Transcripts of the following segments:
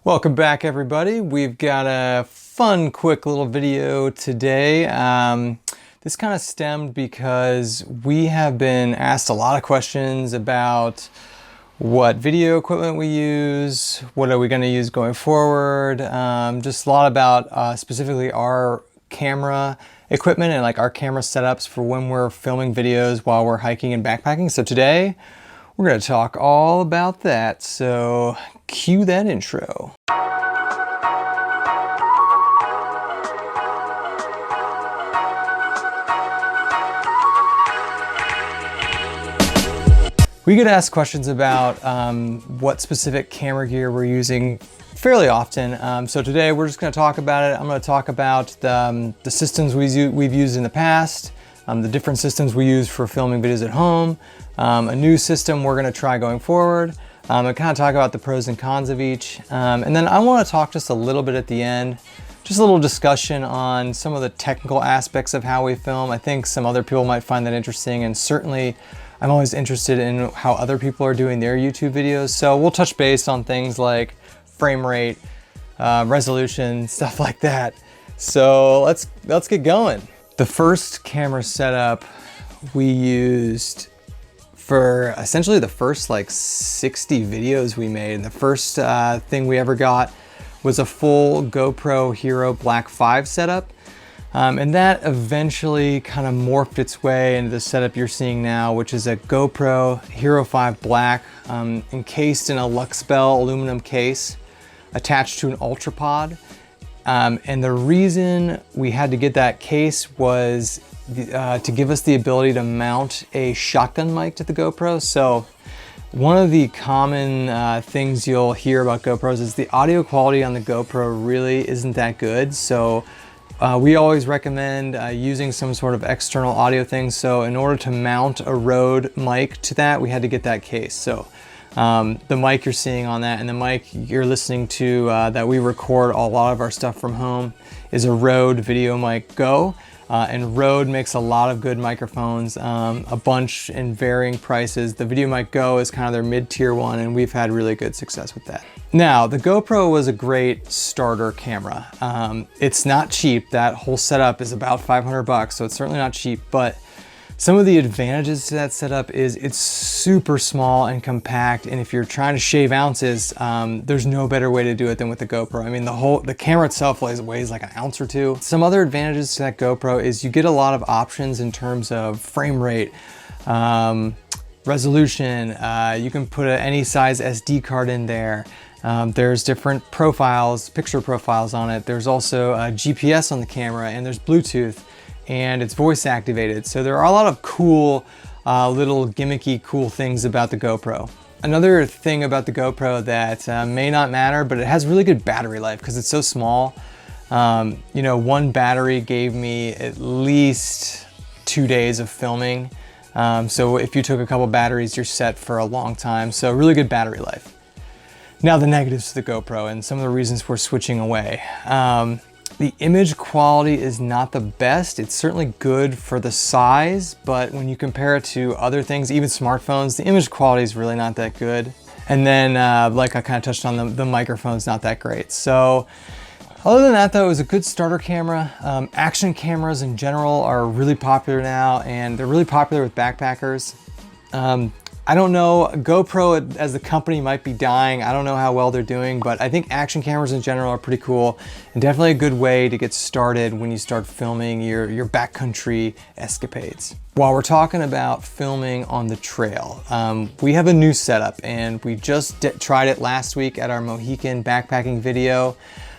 Welcome back, everybody. We've got a fun, quick little video today. This kind of stemmed because we have been asked a lot of questions about what video equipment we use, what are we going to use going forward, just a lot about specifically our camera equipment and like our camera setups for when we're filming videos while we're hiking and backpacking. So today we're going to talk all about that. So cue that intro. We get asked questions about what specific camera gear we're using fairly often. So today we're just going to talk about it. I'm going to talk about the systems we've used in the past, the different systems we use for filming videos at home, a new system we're going to try going forward, and kind of talk about the pros and cons of each. And then I want to talk just a little bit at the end, just a little discussion on some of the technical aspects of how we film. I think some other people might find that interesting, and certainly I'm always interested in how other people are doing their YouTube videos. So we'll touch base on things like frame rate, resolution, stuff like that. So let's get going. The first camera setup we used for essentially the first like 60 videos we made, and the first thing we ever got was a full GoPro Hero Black 5 setup. And that eventually kind of morphed its way into the setup you're seeing now, which is a GoPro Hero 5 Black, encased in a Luxbel aluminum case attached to an UltraPod. And the reason we had to get that case was to give us the ability to mount a shotgun mic to the GoPro. So one of the common things you'll hear about GoPros is the audio quality on the GoPro really isn't that good. So we always recommend using some sort of external audio thing. So in order to mount a Rode mic to that, we had to get that case. So the mic you're seeing on that and the mic you're listening to that we record a lot of our stuff from home is a Rode VideoMic Go. And Rode makes a lot of good microphones, a bunch in varying prices. The VideoMic Go is kind of their mid-tier one, and we've had really good success with that. Now, the GoPro was a great starter camera. It's not cheap. That whole setup is about 500 bucks, so it's certainly not cheap, but some of the advantages to that setup is it's super small and compact, and if you're trying to shave ounces, there's no better way to do it than with the GoPro. I mean, the camera itself weighs like an ounce or two. Some other advantages to that GoPro is you get a lot of options in terms of frame rate, resolution. You can put any size SD card in there. There's different profiles, picture profiles on it. There's also a GPS on the camera, and there's Bluetooth, and it's voice activated. So there are a lot of cool, little gimmicky cool things about the GoPro. Another thing about the GoPro that may not matter, but it has really good battery life because it's so small. You know, one battery gave me at least 2 days of filming. So if you took a couple batteries, you're set for a long time. So really good battery life. Now the negatives to the GoPro and some of the reasons we're switching away. The image quality is not the best. It's certainly good for the size, but when you compare it to other things, even smartphones, the image quality is really not that good. And then, like I kind of touched on, the microphone's not that great. So other than that though, it was a good starter camera. Action cameras in general are really popular now, and they're really popular with backpackers. I don't know, GoPro as the company might be dying. I don't know how well they're doing, but I think action cameras in general are pretty cool and definitely a good way to get started when you start filming your backcountry escapades. While we're talking about filming on the trail, we have a new setup, and we just tried it last week at our Mohican backpacking video,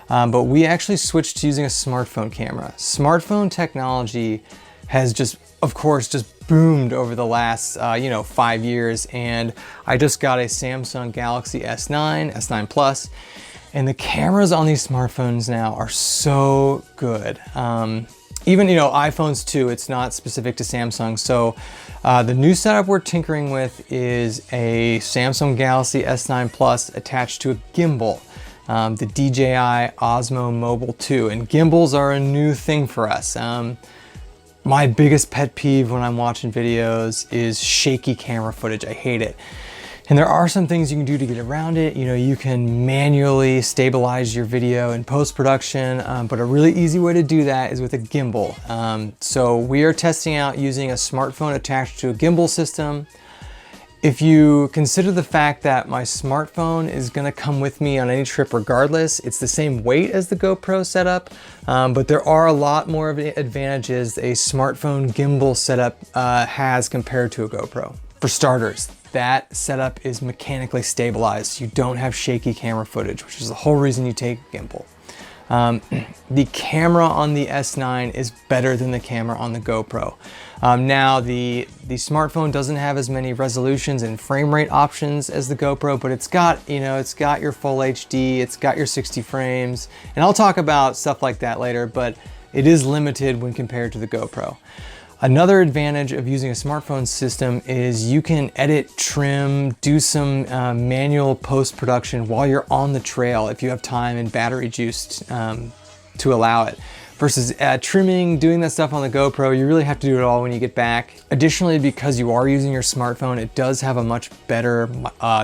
but we actually switched to using a smartphone camera. Smartphone technology has just, of course, just boomed over the last 5 years, and I just got a Samsung Galaxy S9, S9 Plus, and the cameras on these smartphones now are so good. Even iPhones too, it's not specific to Samsung. So the new setup we're tinkering with is a Samsung Galaxy S9 Plus attached to a gimbal, the DJI Osmo Mobile 2, and gimbals are a new thing for us. My biggest pet peeve when I'm watching videos is shaky camera footage. I hate it. And there are some things you can do to get around it. You know, you can manually stabilize your video in post-production, but a really easy way to do that is with a gimbal. So we are testing out using a smartphone attached to a gimbal system. If you consider the fact that my smartphone is gonna come with me on any trip regardless, it's the same weight as the GoPro setup, but there are a lot more of the advantages a smartphone gimbal setup has compared to a GoPro. For starters, that setup is mechanically stabilized. You don't have shaky camera footage, which is the whole reason you take a gimbal. The camera on the S9 is better than the camera on the GoPro. Now the smartphone doesn't have as many resolutions and frame rate options as the GoPro, but it's got, you know, it's got your full HD, it's got your 60 frames, and I'll talk about stuff like that later, but it is limited when compared to the GoPro. Another advantage of using a smartphone system is you can edit, trim, do some manual post-production while you're on the trail if you have time and battery juice to allow it. Versus trimming, doing that stuff on the GoPro, you really have to do it all when you get back. Additionally, because you are using your smartphone, it does have a much better,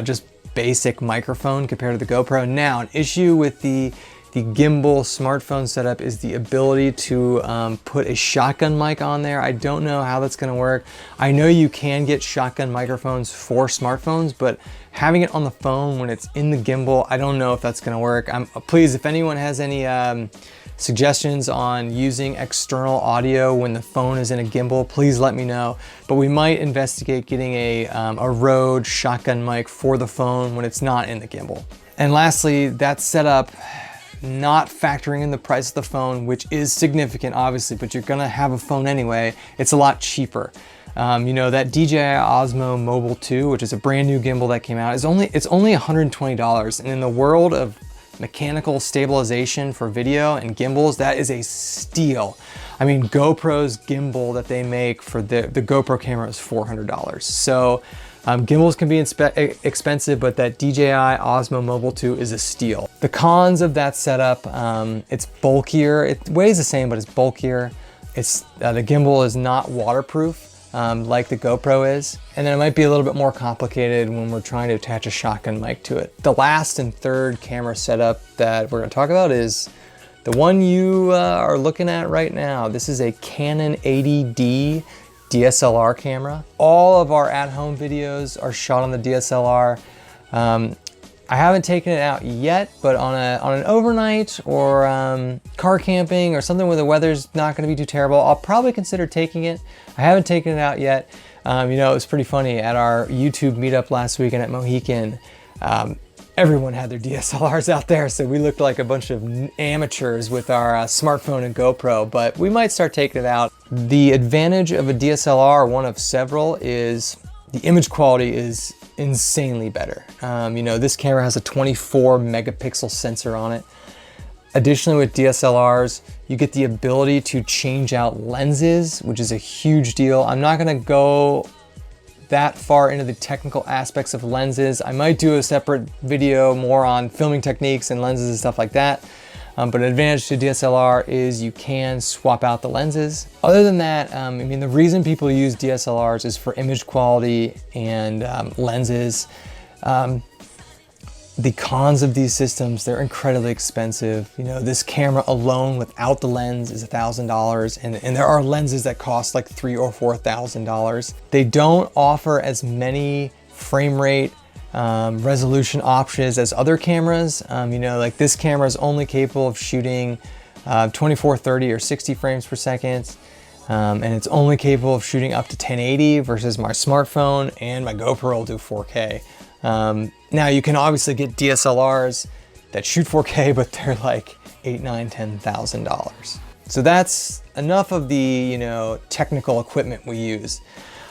just basic microphone compared to the GoPro. Now, an issue with the gimbal smartphone setup is the ability to put a shotgun mic on there. I don't know how that's gonna work. I know you can get shotgun microphones for smartphones, but having it on the phone when it's in the gimbal, I don't know if that's gonna work. Please, if anyone has any suggestions on using external audio when the phone is in a gimbal, please let me know. But we might investigate getting a Rode shotgun mic for the phone when it's not in the gimbal. And lastly, that setup, not factoring in the price of the phone, which is significant obviously, but you're gonna have a phone anyway, it's a lot cheaper. You know, that DJI Osmo Mobile 2, which is a brand new gimbal that came out, it's only $120. And in the world of mechanical stabilization for video and gimbals, that is a steal. I mean, GoPro's gimbal that they make for the GoPro camera is $400. So gimbals can be expensive, but that DJI Osmo Mobile 2 is a steal. The cons of that setup, it's bulkier. It weighs the same, but it's bulkier. The gimbal is not waterproof like the GoPro is. And then it might be a little bit more complicated when we're trying to attach a shotgun mic to it. The last and third camera setup that we're gonna talk about is the one you are looking at right now. This is a Canon 80D DSLR camera. All of our at-home videos are shot on the DSLR. I haven't taken it out yet, but on an overnight or car camping or something where the weather's not gonna be too terrible, I'll probably consider taking it. I haven't taken it out yet. You know, it was pretty funny at our YouTube meetup last weekend at Mohican. Everyone had their DSLRs out there, so we looked like a bunch of amateurs with our smartphone and GoPro, but we might start taking it out. The advantage of a DSLR, one of several, is the image quality is insanely better. You know, this camera has a 24 megapixel sensor on it. Additionally, with DSLRs, you get the ability to change out lenses, which is a huge deal. I'm not gonna go that far into the technical aspects of lenses. I might do a separate video more on filming techniques and lenses and stuff like that. But an advantage to DSLR is you can swap out the lenses. Other than that, I mean, the reason people use DSLRs is for image quality and lenses. The cons of these systems, they're incredibly expensive. You know, this camera alone without the lens is $1,000, and there are lenses that cost like $3,000 or $4,000. They don't offer as many frame rate resolution options as other cameras. You know, like this camera is only capable of shooting 24, 30, or 60 frames per second. And it's only capable of shooting up to 1080 versus my smartphone and my GoPro will do 4K. Now you can obviously get DSLRs that shoot 4K, but they're like $8,000, $9,000, $10,000. So that's enough of the, you know, technical equipment we use.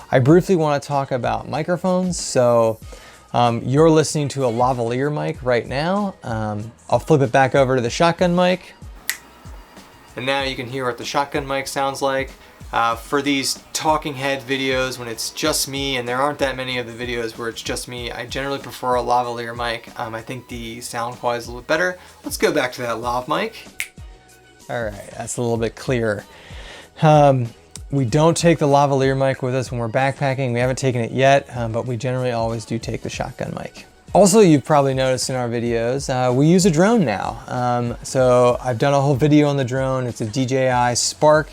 I briefly want to talk about microphones. So you're listening to a lavalier mic right now. I'll flip it back over to the shotgun mic. And now you can hear what the shotgun mic sounds like. For these talking head videos when it's just me, and there aren't that many of the videos where it's just me, I generally prefer a lavalier mic. I think the sound quality is a little bit better. Let's go back to that lav mic. All right, that's a little bit clearer. We don't take the lavalier mic with us when we're backpacking. We haven't taken it yet, but we generally always do take the shotgun mic. Also, you've probably noticed in our videos, we use a drone now. So I've done a whole video on the drone. It's a DJI Spark.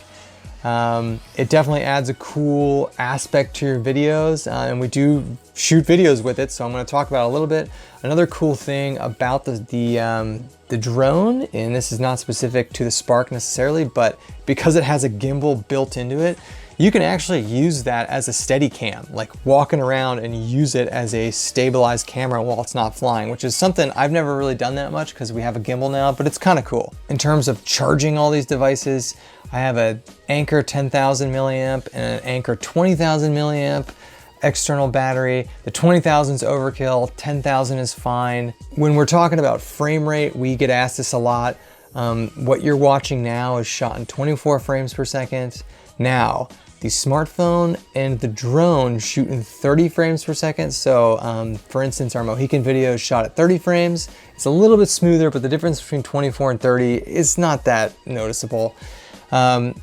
It definitely adds a cool aspect to your videos, and we do shoot videos with it, so I'm going to talk about it a little bit. Another cool thing about the drone, and this is not specific to the Spark necessarily, but because it has a gimbal built into it, you can actually use that as a steady cam, like walking around and use it as a stabilized camera while it's not flying, which is something I've never really done that much because we have a gimbal now, but it's kind of cool. In terms of charging all these devices, I have an Anker 10,000 milliamp and an Anker 20,000 milliamp external battery. The 20,000 is overkill, 10,000 is fine. When we're talking about frame rate, we get asked this a lot. What you're watching now is shot in 24 frames per second. Now, the smartphone and the drone shoot in 30 frames per second. So for instance, our Mohican video is shot at 30 frames. It's a little bit smoother, but the difference between 24 and 30 is not that noticeable.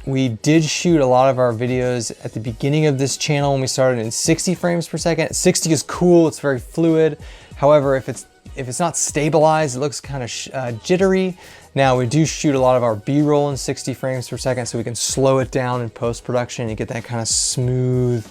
We did shoot a lot of our videos at the beginning of this channel when we started in 60 frames per second. 60 is cool, it's very fluid. However, if it's not stabilized, it looks kind of jittery. Now we do shoot a lot of our B-roll in 60 frames per second, so we can slow it down in post-production and get that kind of smooth,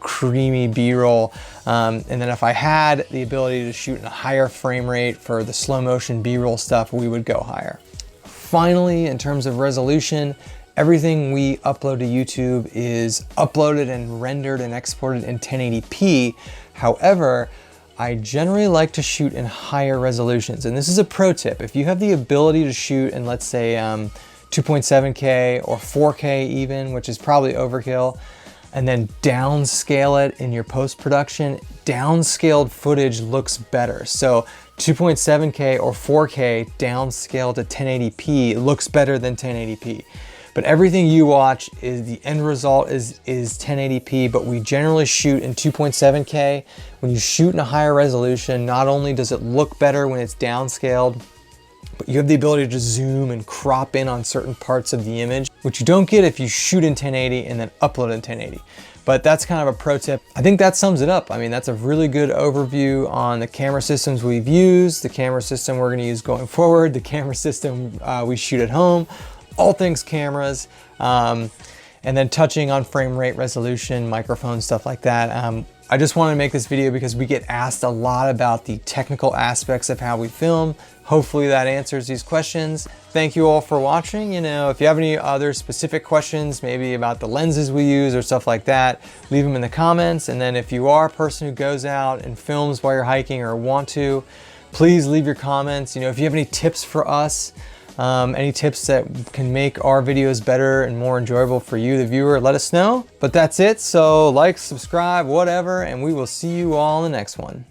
creamy B-roll. And then if I had the ability to shoot in a higher frame rate for the slow motion B-roll stuff, we would go higher. Finally, in terms of resolution, everything we upload to YouTube is uploaded and rendered and exported in 1080p. However, I generally like to shoot in higher resolutions. And this is a pro tip. If you have the ability to shoot in, let's say, 2.7K or 4K even, which is probably overkill, and then downscale it in your post-production, downscaled footage looks better. So 2.7K or 4K downscaled to 1080p looks better than 1080p. But everything you watch is the end result is 1080p, but we generally shoot in 2.7K. When you shoot in a higher resolution, not only does it look better when it's downscaled, but you have the ability to zoom and crop in on certain parts of the image, which you don't get if you shoot in 1080 and then upload in 1080. But that's kind of a pro tip. I think that sums it up. I mean, that's a really good overview on the camera systems we've used, the camera system we're gonna use going forward, the camera system we shoot at home, all things cameras, and then touching on frame rate, resolution, microphone, stuff like that. I just wanted to make this video because we get asked a lot about the technical aspects of how we film. Hopefully that answers these questions. Thank you all for watching. If you have any other specific questions, maybe about the lenses we use or stuff like that, leave them in the comments. And then if you are a person who goes out and films while you're hiking or want to, please leave your comments. If you have any tips for us, any tips that can make our videos better and more enjoyable for you, the viewer, let us know. But that's it. So like, subscribe, whatever, and we will see you all in the next one.